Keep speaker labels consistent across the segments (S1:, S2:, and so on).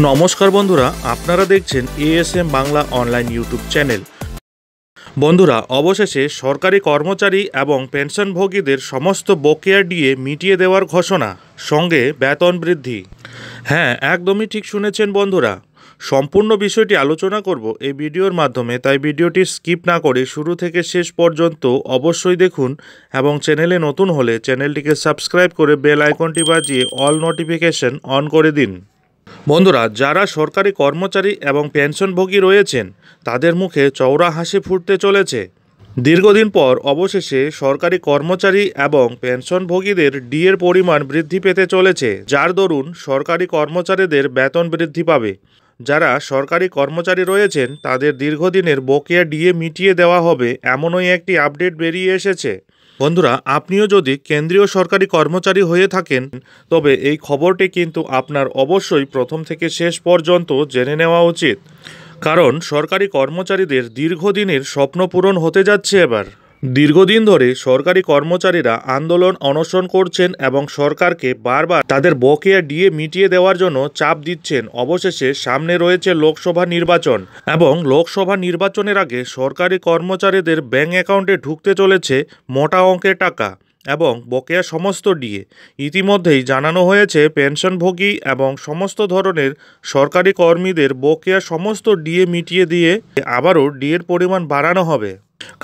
S1: নমস্কার বন্ধুরা, আপনারা দেখছেন ASM Bangla online YouTube channel. বন্ধুরা, অবশেষে সরকারি কর্মচারী এবং পেনশনভোগীদের সমস্ত বকেয়া ডিএ মিটিয়ে দেওয়ার ঘোষণা, সঙ্গে বেতন বৃদ্ধি। হ্যাঁ, একদমই ঠিক শুনেছেন বন্ধুরা। সম্পূর্ণ বিষয়টি আলোচনা করব এই ভিডিওর মাধ্যমে, তাই ভিডিওটি স্কিপ না করে শুরু থেকে শেষ পর্যন্ত অবশ্যই দেখুন এবং চ্যানেলে নতুন হলে চ্যানেলটিকে সাবস্ক্রাইব করে বেল আইকনটি বাজিয়ে অল নোটিফিকেশন অন করে দিন। বন্ধুরা, যারা সরকারি কর্মচারী এবং পেনশনভোগী রয়েছেন তাদের মুখে চওড়া হাসি ফুটতে চলেছে। দীর্ঘদিন পর অবশেষে সরকারি কর্মচারী এবং পেনশনভোগীদের ডিএর পরিমাণ বৃদ্ধি পেতে চলেছে, যার দরুন সরকারি কর্মচারীদের বেতন বৃদ্ধি পাবে। যারা সরকারি কর্মচারী রয়েছেন তাদের দীর্ঘদিনের বকেয়া ডিএ মিটিয়ে দেওয়া হবে, এমনই একটি আপডেট বেরিয়ে এসেছে। বন্ধুরা, আপনিও যদি কেন্দ্রীয় সরকারি কর্মচারী হয়ে থাকেন তবে এই খবরটি কিন্তু আপনার অবশ্যই প্রথম থেকে শেষ পর্যন্ত জেনে নেওয়া উচিত, কারণ সরকারি কর্মচারীদের দীর্ঘদিনের স্বপ্ন পূরণ হতে যাচ্ছে এবার। দীর্ঘদিন ধরে সরকারি কর্মচারীরা আন্দোলন অনশন করছেন এবং সরকারকে বারবার তাদের বকেয়া ডিএ মিটিয়ে দেওয়ার জন্য চাপ দিচ্ছেন। অবশেষে সামনে রয়েছে লোকসভা নির্বাচন এবং লোকসভা নির্বাচনের আগে সরকারি কর্মচারীদের ব্যাংক অ্যাকাউন্টে ঢুকতে চলেছে মোটা অঙ্কের টাকা এবং বকেয়া সমস্ত ডিএ। ইতিমধ্যেই জানানো হয়েছে পেনশনভোগী এবং সমস্ত ধরনের সরকারি কর্মীদের বকেয়া সমস্ত ডিএ মিটিয়ে দিয়ে আবারও ডিএর পরিমাণ বাড়ানো হবে,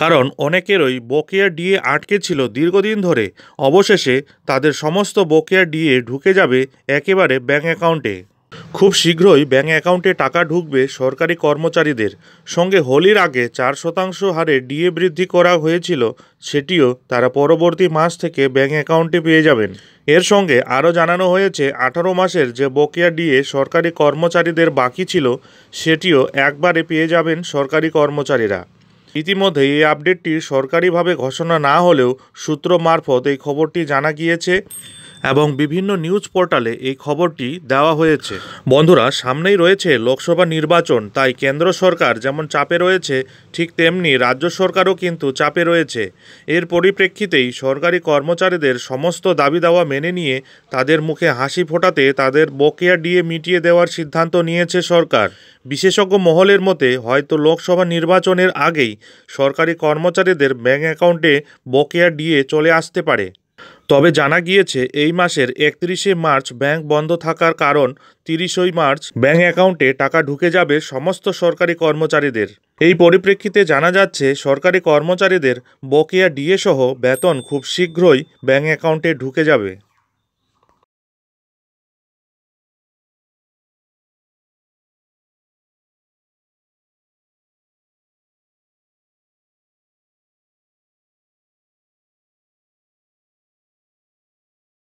S1: কারণ অনেকেরই বকেয়া ডিএ আটকে ছিল দীর্ঘদিন ধরে। অবশেষে তাদের সমস্ত বকেয়া ডিএ ঢুকে যাবে একেবারে ব্যাংক অ্যাকাউন্টে। খুব শীঘ্রই ব্যাংক অ্যাকাউন্টে টাকা ঢুকবে সরকারি কর্মচারীদের। সঙ্গে হোলির আগে 4% হারে ডিএ বৃদ্ধি করা হয়েছিল, সেটিও তারা পরবর্তী মাস থেকে ব্যাংক অ্যাকাউন্টে পেয়ে যাবেন। এর সঙ্গে আরও জানানো হয়েছে 18 মাসের যে বকেয়া ডিএ সরকারি কর্মচারীদের বাকি ছিল সেটিও একবারে পেয়ে যাবেন সরকারি কর্মচারীরা। ইতিমধ্যে এই আপডেটটি সরকারিভাবে ঘোষণা না হলেও সূত্র মারফত এই খবরটি জানা গিয়েছে এবং বিভিন্ন নিউজ পোর্টালে এই খবরটি দেওয়া হয়েছে। বন্ধুরা, সামনেই রয়েছে লোকসভা নির্বাচন, তাই কেন্দ্র সরকার যেমন চাপে রয়েছে ঠিক তেমনি রাজ্য সরকারও কিন্তু চাপে রয়েছে। এর পরিপ্রেক্ষিতেই সরকারি কর্মচারীদের সমস্ত দাবি দাওয়া মেনে নিয়ে তাদের মুখে হাসি ফোটাতে তাদের বকেয়া ডিএ মিটিয়ে দেওয়ার সিদ্ধান্ত নিয়েছে সরকার। বিশেষজ্ঞ মহলের মতে হয়তো লোকসভা নির্বাচনের আগেই সরকারি কর্মচারীদের ব্যাংক অ্যাকাউন্টে বকেয়া ডিএ চলে আসতে পারে। তবে জানা গিয়েছে এই মাসের 31শে মার্চ ব্যাংক বন্ধ থাকার কারণ 30 মার্চ ব্যাংক অ্যাকাউন্টে টাকা ঢুকে যাবে সমস্ত সরকারি কর্মচারীদের। এই পরিপ্রেক্ষিতে জানা যাচ্ছে সরকারি কর্মচারীদের বকেয়া ডিএ সহ বেতন খুব শীঘ্রই ব্যাংক অ্যাকাউন্টে ঢুকে যাবে।